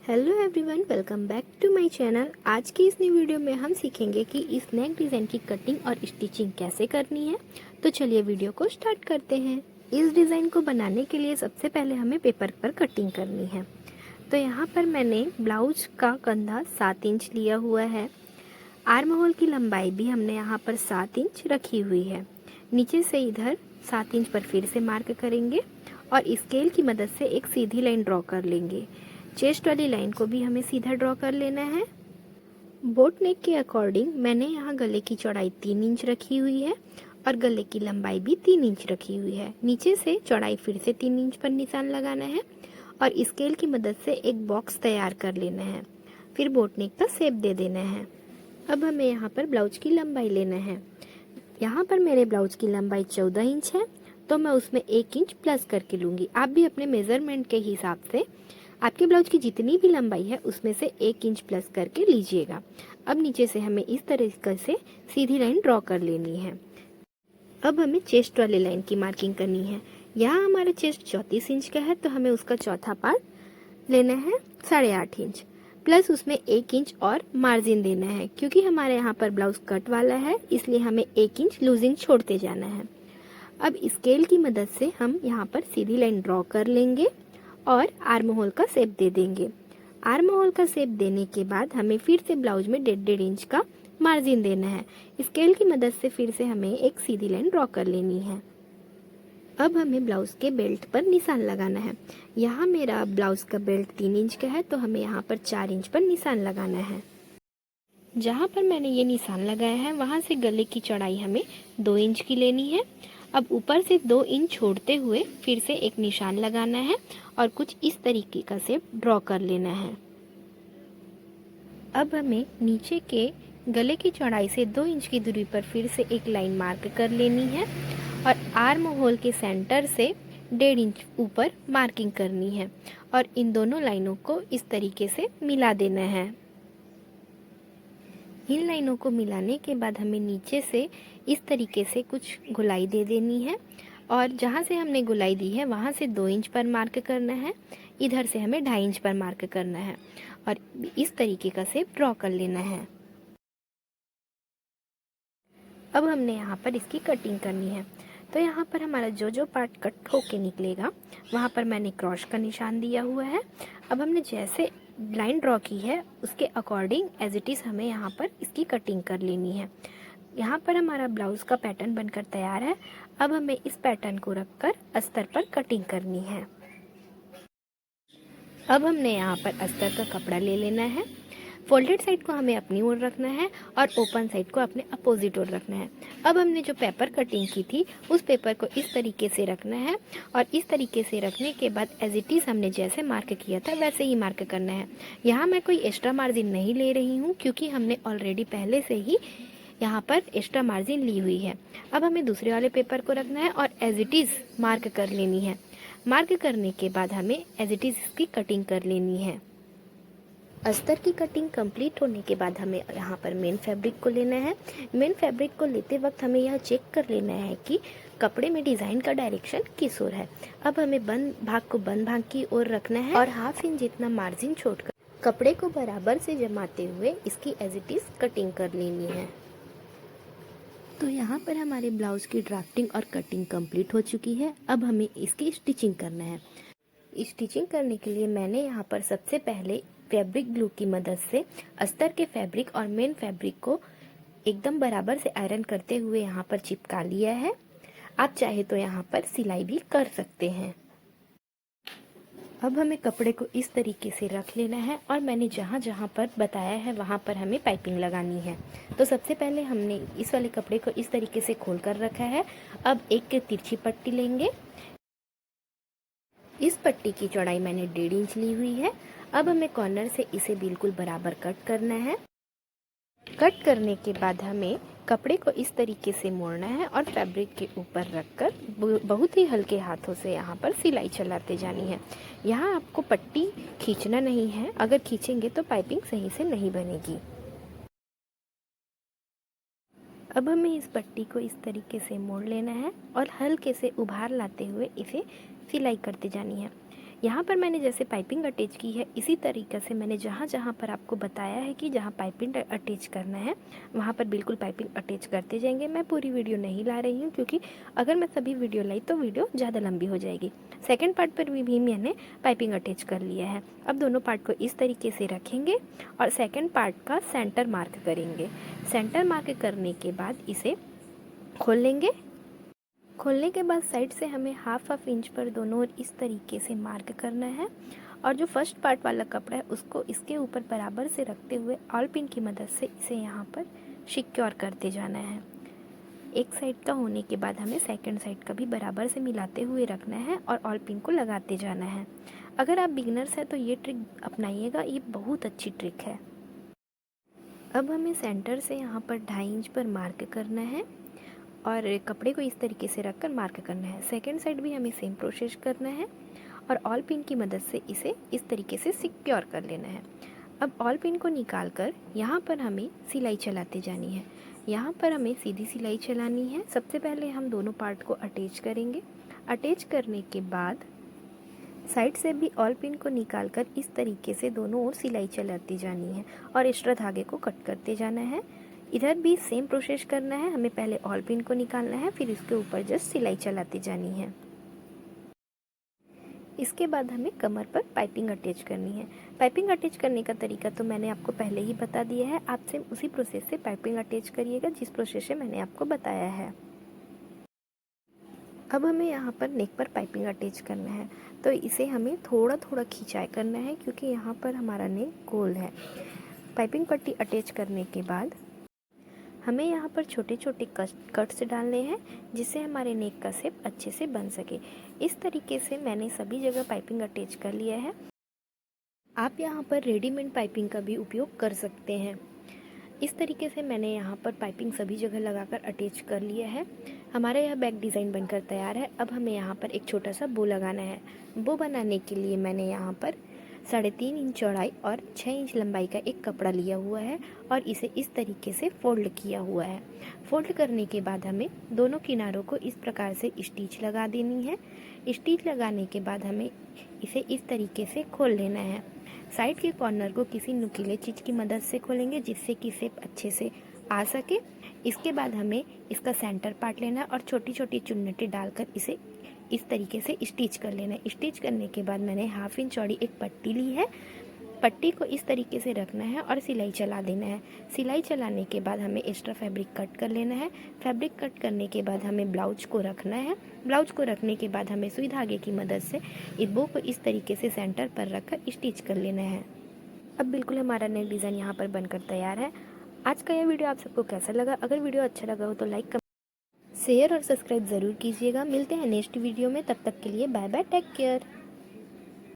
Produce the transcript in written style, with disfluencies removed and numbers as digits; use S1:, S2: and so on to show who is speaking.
S1: Hello everyone, welcome back to my channel. आज की इस नई वीडियो में हम सीखेंगे कि इस नेक डिज़ाइन की कटिंग और स्टिचिंग कैसे करनी है। तो चलिए वीडियो को स्टार्ट करते हैं। इस डिज़ाइन को बनाने के लिए सबसे पहले हमें पेपर पर कटिंग करनी है। तो यहाँ पर मैंने ब्लाउज का कंधा 7 इंच लिया हुआ है। आर्म होल की लंबाई भी हमने यहाँ पर 7 इंच रखी हुई है। नीचे से इधर 7 इंच पर फिर से मार्क करेंगे और स्केल की मदद से एक सीधी लाइन ड्रॉ कर लेंगे। चेस्ट वाली लाइन को भी हमें सीधा ड्रॉ कर लेना है। बोट नेक के अकॉर्डिंग मैंने यहाँ गले की चौड़ाई 3 इंच रखी हुई है और गले की लंबाई भी 3 इंच रखी हुई है। नीचे से चौड़ाई फिर से 3 इंच पर निशान लगाना है और स्केल की मदद से एक बॉक्स तैयार कर लेना है। फिर बोट नेक का शेप दे देना है। अब हमें यहाँ पर ब्लाउज की लंबाई लेना है। यहाँ पर मेरे ब्लाउज की लंबाई 14 इंच है, तो मैं उसमें 1 इंच प्लस करके लूँगी। आप भी अपने मेज़रमेंट के हिसाब से आपके ब्लाउज की जितनी भी लंबाई है उसमें से 1 इंच प्लस करके लीजिएगा। अब नीचे से हमें इस तरीके से सीधी लाइन ड्रॉ कर लेनी है। अब हमें चेस्ट वाले लाइन की मार्किंग करनी है। यहाँ हमारा चेस्ट 34 इंच का है, तो हमें उसका चौथा पार्ट लेना है 8.5 इंच, प्लस उसमें 1 इंच और मार्जिन देना है। क्योंकि हमारे यहाँ पर ब्लाउज कट वाला है, इसलिए हमें 1 इंच लूजिंग छोड़ते जाना है। अब स्केल की मदद से हम यहाँ पर सीधी लाइन ड्रॉ कर लेंगे और आर्म होल का शेप दे देंगे। आर्म होल का शेप देने के बाद हमें फिर से ब्लाउज में 1.5 इंच का मार्जिन देना है। स्केल की मदद से फिर से हमें एक सीधी लाइन ड्रॉ कर लेनी है। अब हमें ब्लाउज के बेल्ट पर निशान लगाना है। यहाँ मेरा ब्लाउज का बेल्ट 3 इंच का है, तो हमें यहाँ पर 4 इंच पर निशान लगाना है। जहाँ पर मैंने ये निशान लगाया है वहाँ से गले की चौड़ाई हमें 2 इंच की लेनी है। अब ऊपर से 2 इंच छोड़ते हुए फिर से एक निशान लगाना है और कुछ इस तरीके का शेप ड्रॉ कर लेना है। अब हमें नीचे के गले की चौड़ाई से 2 इंच की दूरी पर फिर से एक लाइन मार्क कर लेनी है और आर्म होल के सेंटर से 1.5 इंच ऊपर मार्किंग करनी है और इन दोनों लाइनों को इस तरीके से मिला देना है। इन लाइनों को मिलाने के बाद हमें नीचे से इस तरीके से कुछ गोलाई दे देनी है और जहाँ से हमने गोलाई दी है वहाँ से 2 इंच पर मार्क करना है। इधर से हमें 2.5 इंच पर मार्क करना है और इस तरीके का शेप ड्रॉ कर लेना है। अब हमने यहाँ पर इसकी कटिंग करनी है। तो यहाँ पर हमारा जो जो पार्ट कट होके निकलेगा वहाँ पर मैंने क्रॉस का निशान दिया हुआ है। अब हमने जैसे लाइन ड्रॉ की है उसके अकॉर्डिंग एज इट इज़ हमें यहाँ पर इसकी कटिंग कर लेनी है। यहाँ पर हमारा ब्लाउज का पैटर्न बनकर तैयार है। अब हमें इस पैटर्न को रखकर अस्तर पर कटिंग करनी है। अब हमने यहाँ पर अस्तर का कपड़ा ले लेना है। फोल्डेड साइड को हमें अपनी ओर रखना है और ओपन साइड को अपने अपोजिट ओर रखना है। अब हमने जो पेपर कटिंग की थी उस पेपर को इस तरीके से रखना है और इस तरीके से रखने के बाद एज इट इज़ हमने जैसे मार्क किया था वैसे ही मार्क करना है। यहाँ मैं कोई एक्स्ट्रा मार्जिन नहीं ले रही हूँ क्योंकि हमने ऑलरेडी पहले से ही यहाँ पर एक्स्ट्रा मार्जिन ली हुई है। अब हमें दूसरे वाले पेपर को रखना है और एज इट इज़ मार्क कर लेनी है। मार्क करने के बाद हमें एज इट इज़ इसकी कटिंग कर लेनी है। अस्तर की कटिंग कंप्लीट होने के बाद हमें यहाँ पर मेन फैब्रिक को लेना है। मेन फैब्रिक को लेते वक्त हमें यह चेक कर लेना है कि कपड़े में डिज़ाइन का डायरेक्शन किस ओर है। अब हमें बंद भाग को बंद भाग की ओर रखना है और 1/2 इंच जितना मार्जिन छोड़कर कपड़े को बराबर से जमाते हुए इसकी एज इट इज़ कटिंग कर लेनी है। तो यहाँ पर हमारे ब्लाउज की ड्राफ्टिंग और कटिंग कंप्लीट हो चुकी है। अब हमें इसकी स्टिचिंग करना है। स्टिचिंग करने के लिए मैंने यहाँ पर सबसे पहले फैब्रिक ग्लू की मदद से अस्तर के फैब्रिक और मेन फैब्रिक को एकदम बराबर से आयरन करते हुए यहाँ पर चिपका लिया है। आप चाहे तो यहाँ पर सिलाई भी कर सकते हैं। अब हमें कपड़े को इस तरीके से रख लेना है और मैंने जहाँ जहाँ पर बताया है वहाँ पर हमें पाइपिंग लगानी है। तो सबसे पहले हमने इस वाले कपड़े को इस तरीके से खोल कर रखा है। अब एक तिरछी पट्टी लेंगे। इस पट्टी की चौड़ाई मैंने 1.5 इंच ली हुई है। अब हमें कॉर्नर से इसे बिल्कुल बराबर कट करना है। कट करने के बाद हमें कपड़े को इस तरीके से मोड़ना है और फैब्रिक के ऊपर रखकर बहुत ही हल्के हाथों से यहाँ पर सिलाई चलाते जानी है। यहाँ आपको पट्टी खींचना नहीं है, अगर खींचेंगे तो पाइपिंग सही से नहीं बनेगी। अब हमें इस पट्टी को इस तरीके से मोड़ लेना है और हल्के से उभार लाते हुए इसे सिलाई करते जानी है। यहाँ पर मैंने जैसे पाइपिंग अटैच की है इसी तरीके से मैंने जहाँ जहाँ पर आपको बताया है कि जहाँ पाइपिंग अटैच करना है वहाँ पर बिल्कुल पाइपिंग अटैच करते जाएंगे। मैं पूरी वीडियो नहीं ला रही हूँ क्योंकि अगर मैं सभी वीडियो लाई तो वीडियो ज़्यादा लंबी हो जाएगी। सेकेंड पार्ट पर भी मैंने पाइपिंग अटैच कर लिया है। अब दोनों पार्ट को इस तरीके से रखेंगे और सेकेंड पार्ट का सेंटर मार्क करेंगे। सेंटर मार्क करने के बाद इसे खोल लेंगे। खोलने के बाद साइड से हमें हाफ इंच पर दोनों ओर इस तरीके से मार्क करना है और जो फर्स्ट पार्ट वाला कपड़ा है उसको इसके ऊपर बराबर से रखते हुए ऑल पिन की मदद से इसे यहाँ पर सिक्योर करते जाना है। एक साइड का होने के बाद हमें सेकंड साइड का भी बराबर से मिलाते हुए रखना है और ऑल पिन को लगाते जाना है। अगर आप बिगनर्स हैं तो ये ट्रिक अपनाइएगा, ये बहुत अच्छी ट्रिक है। अब हमें सेंटर से यहाँ पर 2.5 इंच पर मार्क करना है और कपड़े को इस तरीके से रखकर मार्क करना है। सेकंड साइड भी हमें सेम प्रोसेस करना है और ऑल पिन की मदद से इसे इस तरीके से सिक्योर कर लेना है। अब ऑल पिन को निकाल कर यहाँ पर हमें सिलाई चलाते जानी है। यहाँ पर हमें सीधी सिलाई चलानी है। सबसे पहले हम दोनों पार्ट को अटैच करेंगे। अटैच करने के बाद साइड से भी ऑल पिन को निकाल कर इस तरीके से दोनों ओर सिलाई चलाती जानी है और एक्स्ट्रा धागे को कट करते जाना है। इधर भी सेम प्रोसेस करना है। हमें पहले ऑल पिन को निकालना है, फिर इसके ऊपर जस्ट सिलाई चलाती जानी है। इसके बाद हमें कमर पर पाइपिंग अटैच करनी है। पाइपिंग अटैच करने का तरीका तो मैंने आपको पहले ही बता दिया है। आप सेम उसी प्रोसेस से पाइपिंग अटैच करिएगा जिस प्रोसेस से मैंने आपको बताया है। अब हमें यहाँ पर नेक पर पाइपिंग अटैच करना है, तो इसे हमें थोड़ा थोड़ा खिंचाई करना है क्योंकि यहाँ पर हमारा नेक गोल है। पाइपिंग पट्टी अटैच करने के बाद हमें यहाँ पर छोटे छोटे कट्स डालने हैं जिससे हमारे नेक का शेप अच्छे से बन सके। इस तरीके से मैंने सभी जगह पाइपिंग अटैच कर लिया है। आप यहाँ पर रेडीमेड पाइपिंग का भी उपयोग कर सकते हैं। इस तरीके से मैंने यहाँ पर पाइपिंग सभी जगह लगाकर अटैच कर लिया है। हमारा यह बैग डिज़ाइन बनकर तैयार है। अब हमें यहाँ पर एक छोटा सा बो लगाना है। बो बनाने के लिए मैंने यहाँ पर 3.5 इंच चौड़ाई और 6 इंच लंबाई का एक कपड़ा लिया हुआ है और इसे इस तरीके से फोल्ड किया हुआ है। फोल्ड करने के बाद हमें दोनों किनारों को इस प्रकार से स्टिच लगा देनी है। स्टिच लगाने के बाद हमें इसे इस तरीके से खोल लेना है। साइड के कॉर्नर को किसी नुकीले चीज़ की मदद से खोलेंगे जिससे कि शेप अच्छे से आ सके। इसके बाद हमें इसका सेंटर पार्ट लेना है और छोटी छोटी चुन्नटें डालकर इसे इस तरीके से स्टिच कर लेना है। स्टिच करने के बाद मैंने 1/2 इंच चौड़ी एक पट्टी ली है। पट्टी को इस तरीके से रखना है और सिलाई चला देना है। सिलाई चलाने के बाद हमें एक्स्ट्रा फैब्रिक कट कर लेना है। फैब्रिक कट करने के बाद हमें ब्लाउज को रखना है। ब्लाउज को रखने के बाद हमें सुई धागे की मदद से इस बो को इस तरीके से सेंटर पर रखकर स्टिच कर लेना है। अब बिल्कुल हमारा नेक डिज़ाइन यहाँ पर बनकर तैयार है। आज का यह वीडियो आप सबको कैसा लगा? अगर वीडियो अच्छा लगा हो तो लाइक, शेयर और सब्सक्राइब ज़रूर कीजिएगा। मिलते हैं नेक्स्ट वीडियो में, तब तक के लिए बाय बाय, टेक केयर।